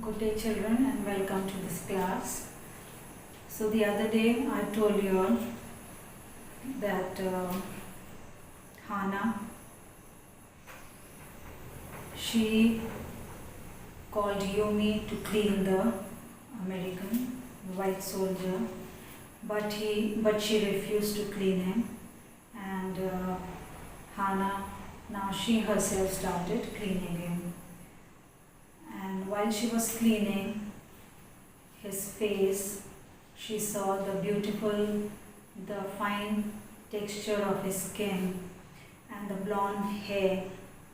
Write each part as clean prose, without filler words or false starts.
Good day children and welcome to this class. So the other day I told you all that Hannah, she called Yumi to clean the American white soldier, but she refused to clean him, and Hannah, now she herself started cleaning him. And while she was cleaning his face, she saw the fine texture of his skin and the blonde hair.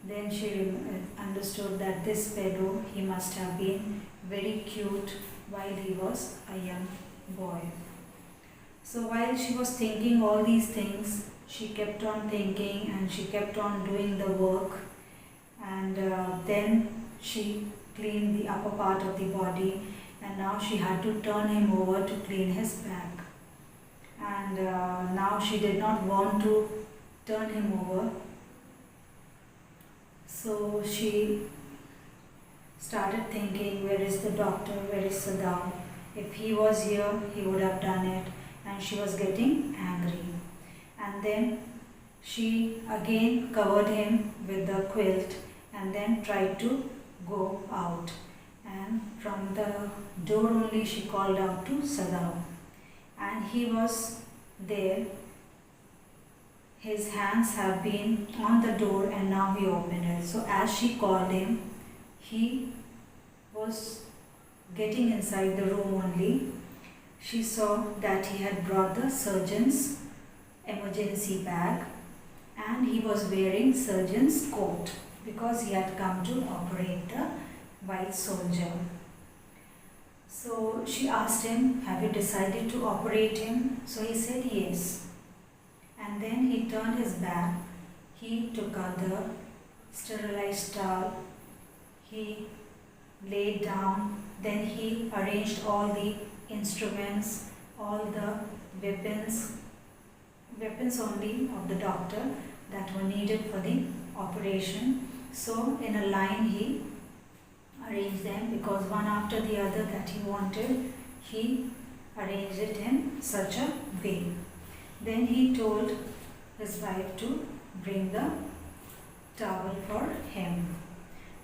Then she understood that this pedo, he must have been very cute while he was a young boy. So while she was thinking all these things, she kept on thinking and she kept on doing the work, and then she cleaned the upper part of the body, and now she had to turn him over to clean his back. And now she did not want to turn him over, so she started thinking, where is the doctor, where is Saddam? If he was here, he would have done it. And she was getting angry. And then she again covered him with the quilt and then tried to go out. And from the door only she called out to Saddam. And he was there. His hands have been on the door and now he opened it. So as she called him, he was getting inside the room only. She saw that he had brought the surgeon's emergency bag and he was wearing surgeon's coat because he had come to operate the white soldier. So she asked him, have you decided to operate him? So he said yes. And then he turned his back, he took out the sterilized towel, he laid down, then he arranged all the instruments, all the weapons only of the doctor that were needed for the operation. So in a line he arranged them, because one after the other that he wanted, he arranged it in such a way. Then he told his wife to bring the towel for him.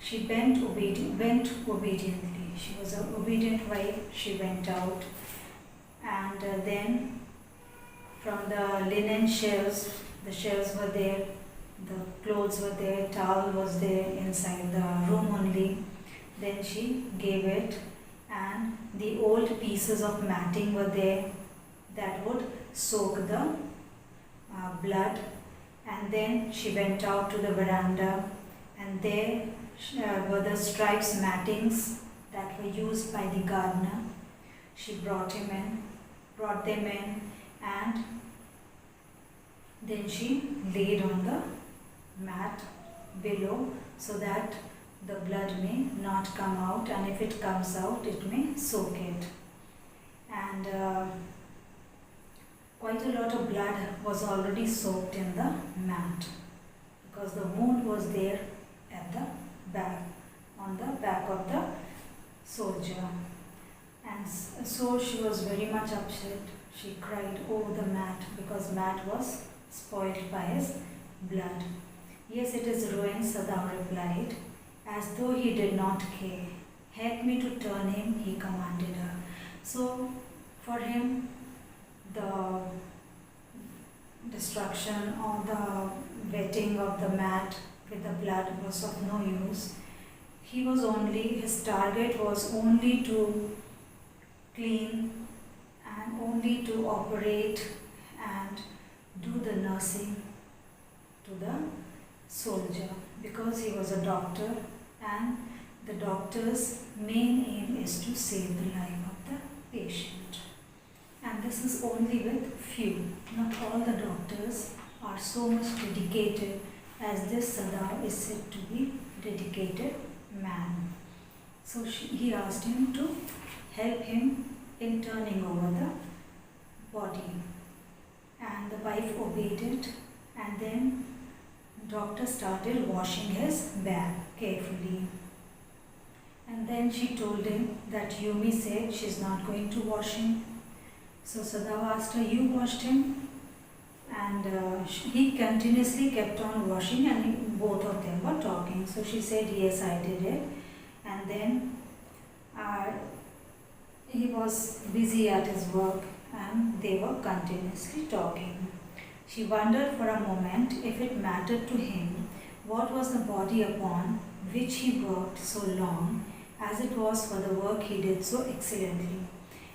She went obediently. She was an obedient wife. She went out, and then from the linen shelves, the shelves were there, the clothes were there, towel was there inside the room only. Then she gave it, and the old pieces of matting were there that would soak the blood. And then she went out to the veranda, and there were the stripes mattings that were used by the gardener. She brought them in, and then she laid on the mat below so that the blood may not come out, and if it comes out, it may soak it. And quite a lot of blood was already soaked in the mat because the wound was there at the back, on the back of the soldier. And so she was very much upset. She cried over the mat because mat was spoiled by his blood. Yes, it is ruined, Saddam replied, as though he did not care. Help me to turn him, he commanded her. So for him, the destruction or the wetting of the mat with the blood was of no use. His target was only to clean and only to operate and do the nursing to the soldier, because he was a doctor, and the doctor's main aim is to save the life of the patient. And this is only with few. Not all the doctors are so much dedicated as this Saddam is said to be dedicated man. So he asked him to help him in turning over the body. And the wife obeyed it, and then the doctor started washing his back carefully. And then she told him that Yumi said she's not going to wash him. So Sadhava asked her, you washed him? And he continuously kept on washing, and both of them were talking. So she said, yes, I did it. And then he was busy at his work and they were continuously talking. She wondered for a moment if it mattered to him what was the body upon which he worked so long, as it was for the work he did so excellently.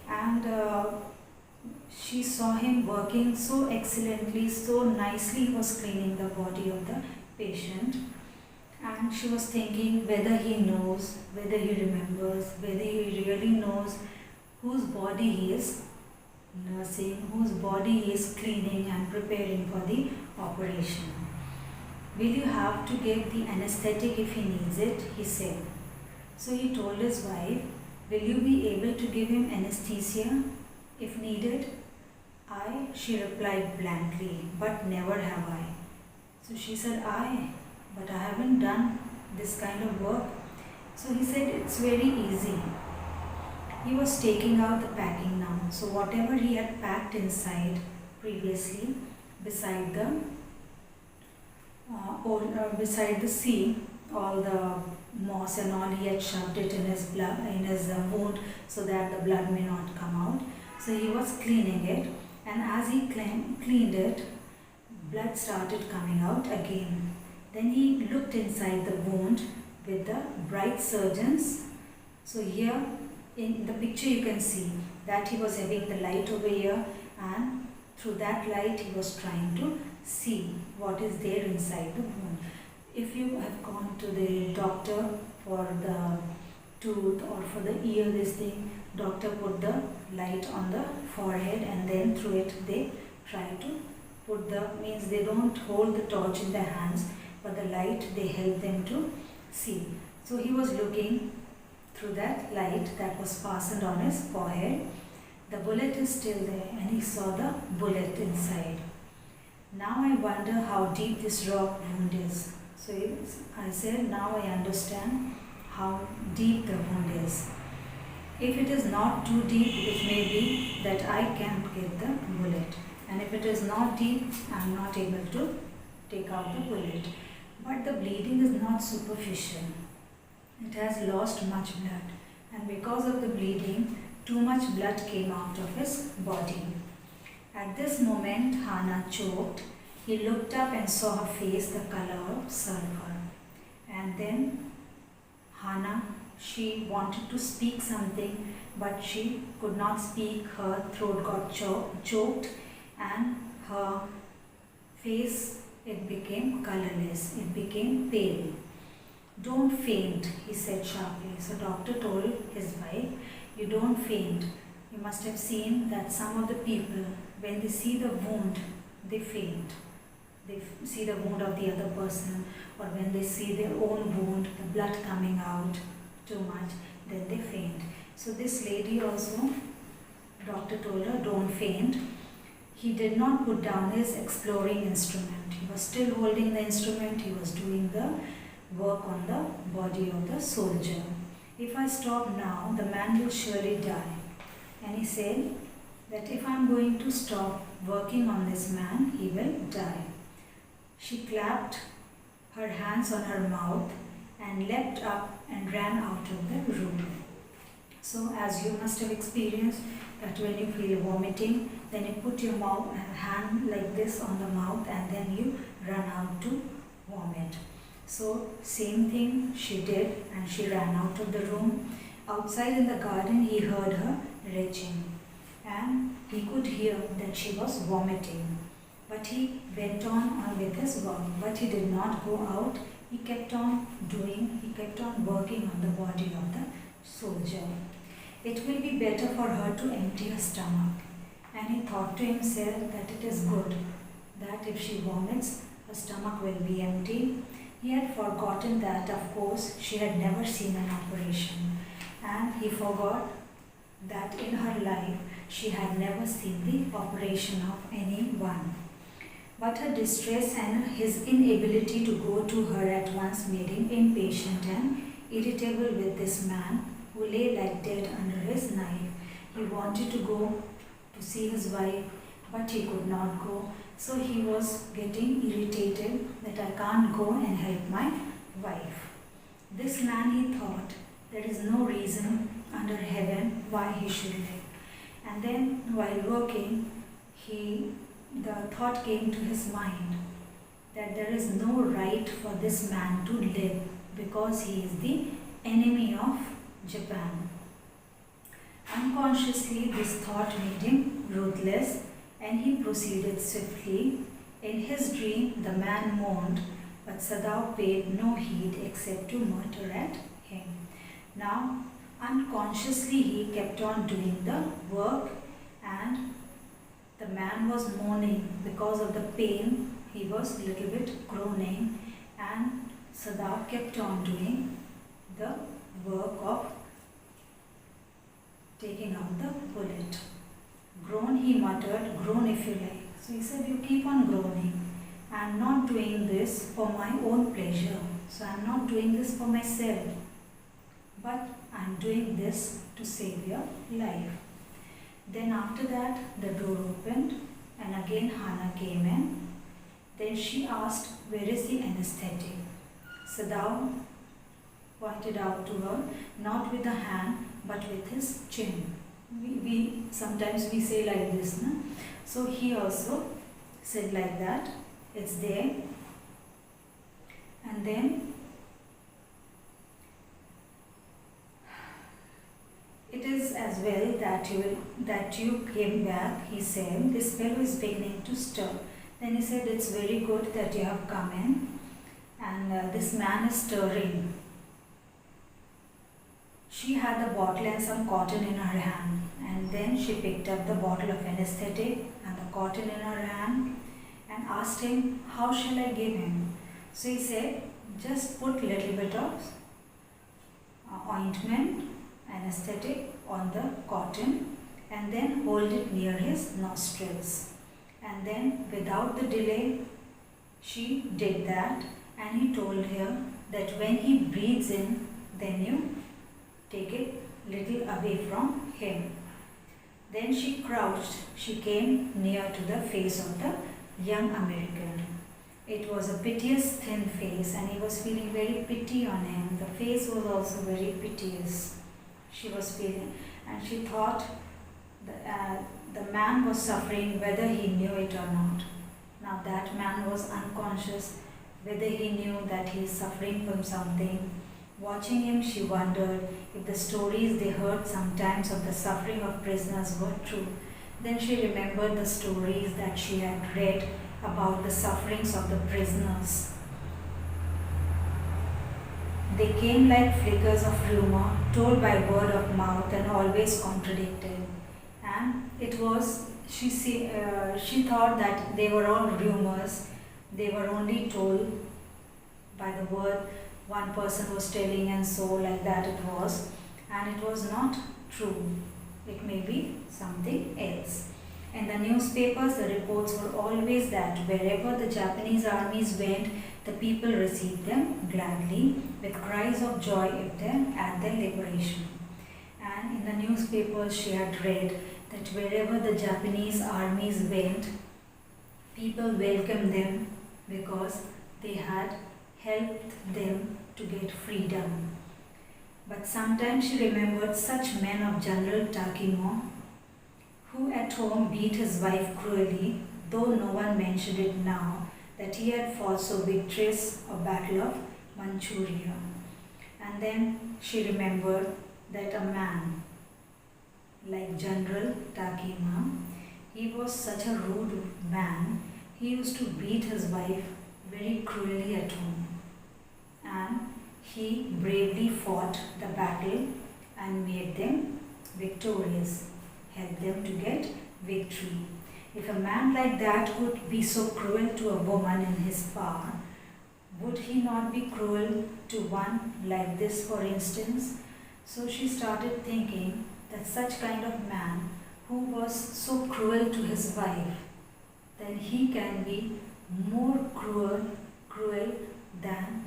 And she saw him working so excellently, so nicely. He was cleaning the body of the patient. And she was thinking whether he knows, whether he remembers, whether he really knows whose body he is nursing, whose body he is cleaning and preparing for the operation. Will you have to give the anesthetic if he needs it? He said. So he told his wife, will you be able to give him anesthesia if needed? She replied blankly, but never have I. So she said, but I haven't done this kind of work. So he said, it's very easy. He was taking out the packing now. So whatever he had packed inside previously, beside the sea, all the moss and all, he had shoved it in his wound so that the blood may not come out. So he was cleaning it, and as he cleaned it, blood started coming out again. Then he looked inside the wound with the bright surgeons. So here in the picture you can see that he was having the light over here, and through that light he was trying to see what is there inside the wound. If you have gone to the doctor for the tooth or for the ear, this thing, doctor put the light on the forehead and then through it they try to put means they don't hold the torch in their hands, but the light they help them to see. So he was looking through that light that was fastened on his forehead. The bullet is still there and he saw the bullet inside. Now I wonder how deep this rock wound is. So I said, now I understand how deep the wound is. If it is not too deep, it may be that I can't get the bullet. And if it is not deep, I am not able to take out the bullet. But the bleeding is not superficial. It has lost much blood. And because of the bleeding, too much blood came out of his body. At this moment, Hannah choked. He looked up and saw her face the color of sulfur. And then Hannah, she wanted to speak something, but she could not speak. Her throat got choked and her face, it became colorless. It became pale. Don't faint, he said sharply. So doctor told his wife, you don't faint. You must have seen that some of the people, when they see the wound, they faint. They see the wound of the other person, or when they see their own wound, the blood coming out too much, then they faint. So this lady also, doctor told her, don't faint. He did not put down his exploring instrument. He was still holding the instrument. He was doing the work on the body of the soldier. If I stop now, the man will surely die. And he said that if I am going to stop working on this man, he will die. She clapped her hands on her mouth and leapt up and ran out of the room. So as you must have experienced that when you feel vomiting, then you put your hand like this on the mouth and then you run out to vomit. So same thing she did, and she ran out of the room. Outside in the garden he heard her retching and he could hear that she was vomiting. But he went on with his work, but he did not go out. He kept on working on the body of the soldier. It will be better for her to empty her stomach. And he thought to himself that it is good that if she vomits, her stomach will be empty. He had forgotten that, of course, she had never seen an operation. And he forgot that in her life, she had never seen the operation of anyone. But her distress and his inability to go to her at once made him impatient and irritable with this man who lay like dead under his knife. He wanted to go to see his wife, but he could not go. So he was getting irritated that I can't go and help my wife. This man, he thought, there is no reason under heaven why he should live. And then while working, the thought came to his mind that there is no right for this man to live because he is the enemy of Japan. Unconsciously, this thought made him ruthless, and he proceeded swiftly. In his dream, the man moaned, but Sadao paid no heed except to mutter at him. Now, unconsciously, he kept on doing the work, and the man was moaning because of the pain. He was a little bit groaning, and Sadao kept on doing the work of taking out the bullet. Groan, he muttered, groan if you like. So he said, you keep on groaning. I am not doing this for my own pleasure. So I am not doing this for myself. But I am doing this to save your life. Then after that, the door opened and again Hana came in. Then she asked, where is the anesthetic? Sadao pointed out to her, not with a hand, but with his chin. Sometimes we say like this, no? So he also said like that, it's there. And then it is as well that you came back, he said. This fellow is beginning to stir. Then he said, it's very good that you have come in, and this man is stirring. She had the bottle and some cotton in her hand, and then she picked up the bottle of anesthetic and the cotton in her hand and asked him, how shall I give him? So he said, just put little bit of ointment, anesthetic on the cotton, and then hold it near his nostrils. And then without the delay, she did that, and he told her that when he breathes in, then you take it little away from him. Then she crouched. She came near to the face of the young American. It was a piteous, thin face, and he was feeling very pity on him. The face was also very piteous. She was feeling, and she thought the man was suffering whether he knew it or not. Now that man was unconscious, whether he knew that he is suffering from something. Watching him, she wondered if the stories they heard sometimes of the suffering of prisoners were true. Then she remembered the stories that she had read about the sufferings of the prisoners. They came like flickers of rumor, told by word of mouth and always contradicted. And it was, she thought that they were all rumors. They were only told by the word one person was telling, and so like that it was. And it was not true. It may be something else. In the newspapers, the reports were always that wherever the Japanese armies went, the people received them gladly with cries of joy at their liberation. And in the newspapers, she had read that wherever the Japanese armies went, people welcomed them because they had helped them to get freedom. But sometimes she remembered such men of General Takimo, who at home beat his wife cruelly, though no one mentioned it now, that he had fought so victorious a battle of Manchuria. And then she remembered that a man like General Takima, he was such a rude man. He used to beat his wife very cruelly at home. And he bravely fought the battle and made them victorious, helped them to get victory. If a man like that could be so cruel to a woman in his power, would he not be cruel to one like this, for instance? So she started thinking that such kind of man who was so cruel to his wife, then he can be more cruel than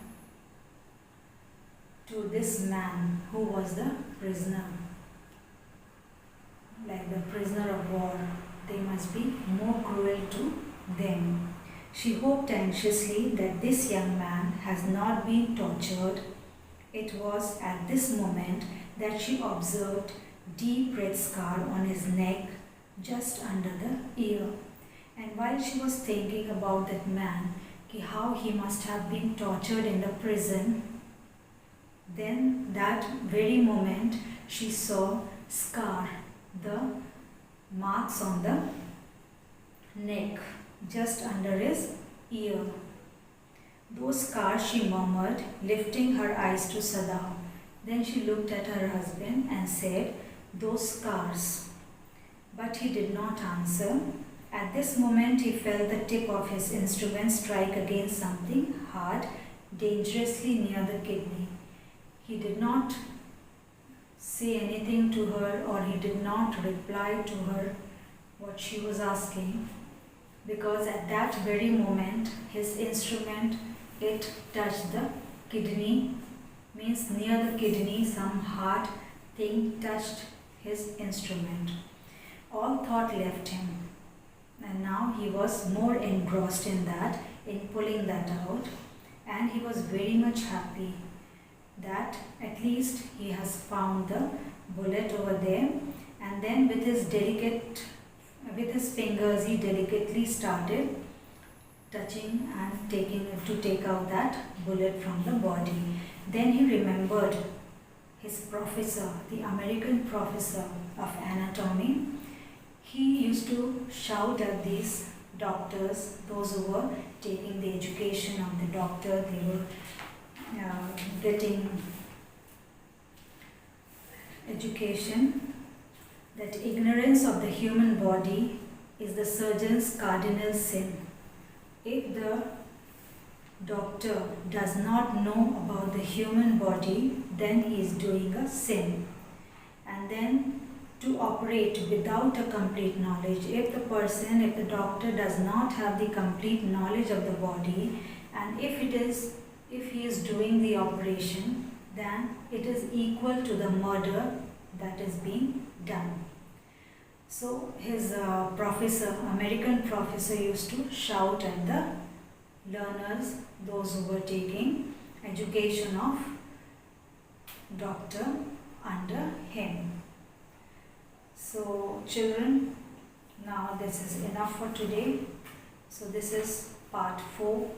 to this man who was the prisoner, like the prisoner of war. They must be more cruel to them. She hoped anxiously that this young man has not been tortured. It was at this moment that she observed deep red scar on his neck just under the ear. And while she was thinking about that man, how he must have been tortured in the prison, then that very moment she saw scar, the marks on the neck just under his ear. Those scars, she murmured, lifting her eyes to Sada. Then she looked at her husband and said, "Those scars." But he did not answer. At this moment he felt the tip of his instrument strike against something hard, dangerously near the kidney. He did not say anything to her, or he did not reply to her what she was asking, because at that very moment his instrument, it touched the kidney, means near the kidney some hard thing touched his instrument. All thought left him, and now he was more engrossed in that, in pulling that out, and he was very much happy that at least he has found the bullet over there. And then with his fingers he delicately started touching and take out that bullet from the body. Then he remembered his professor, the American professor of anatomy. He used to shout at these doctors, those who were taking the education of the doctor. They were getting education, that ignorance of the human body is the surgeon's cardinal sin. If the doctor does not know about the human body, then he is doing a sin. And then to operate without a complete knowledge, if the doctor does not have the complete knowledge of the body, and if he is doing the operation, then it is equal to the murder that is being done. So his American professor used to shout at the learners, those who were taking education of doctor under him. So children, now this is enough for today. So this is part 4,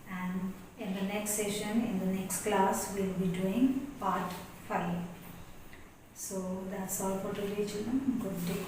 and in the next session, in the next class, we will be doing part 5. So that's all for today, children. Good day.